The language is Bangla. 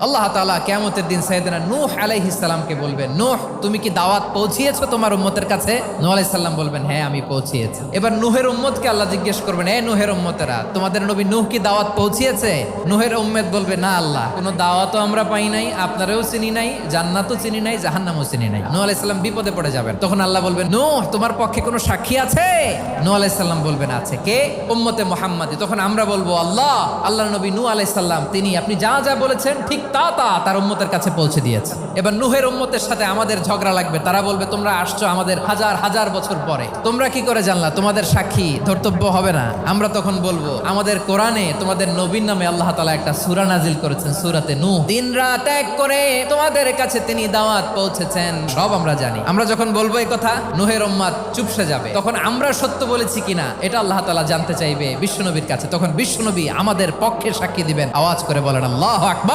আল্লাহ তাআলা কিয়ামতের দিন সাইয়েদনা নূহ আলাইহিস সালামকে বলবেন, নূহ তুমি কি দাওয়াত পৌঁছিয়েছো তোমার উম্মতের কাছে? নূহ আলাইহিস সালাম বলবেন, হ্যাঁ আমি পৌঁছিয়েছি। এবার নূহের উম্মতকে আল্লাহ জিজ্ঞেস করবেন, এ নূহের উম্মতেরা তোমাদের নবী নূহ কি দাওয়াত পৌঁছিয়েছে? নূহের উম্মত বলবে, না আল্লাহ, কোনো দাওয়াতও আমরা পাই নাই, আপনারাও চিনি নাই, জান্নাতও চিনি নাই, জাহান্নামও চিনি নাই। নূহ আলাইহিস সালাম বিপদে পড়ে যাবেন। তখন আল্লাহ বলবেন, নূহ তোমার পক্ষে কোনো সাক্ষী আছে? নূহ আলাইহিস সালাম বলবেন, আছে। কে? উম্মতে মুহাম্মাদি। তখন আমরা বলবো, আল্লাহ, আল্লাহর নবী নূহ আলাইহিস সালাম তিনি আপনি যা যা বলেছেন ঠিক তা তার উম্মতের কাছে পৌঁছে দিয়েছে। এবার নূহের উম্মতের সাথে আমাদের ঝগড়া লাগবে। তারা বলবে, তোমরা আসছো আমাদের হাজার হাজার বছর পরে, তোমরা কি করে জানলা? তোমাদের সাক্ষী ধর্তব্য হবে না? আমরা তখন বলবো, আমাদের কোরআনে তোমাদের নবীর নামে আল্লাহ তাআলা একটা সূরা নাজিল করেছেন, সূরাতে নূহ। দিন রাত এক করে তোমাদের কাছে তিনি দাওয়াত পৌঁছেছেন, সব আমরা জানি। আমরা যখন বলবো এই কথা, নূহের উম্মত চুপসে যাবে। তখন আমরা সত্য বলেছি কিনা এটা আল্লাহ তাআলা জানতে চাইবে বিশ্বনবীর কাছে। তখন বিশ্বনবী আমাদের পক্ষে সাক্ষী দিবেন। আওয়াজ করে বলেন আল্লাহু আকবার।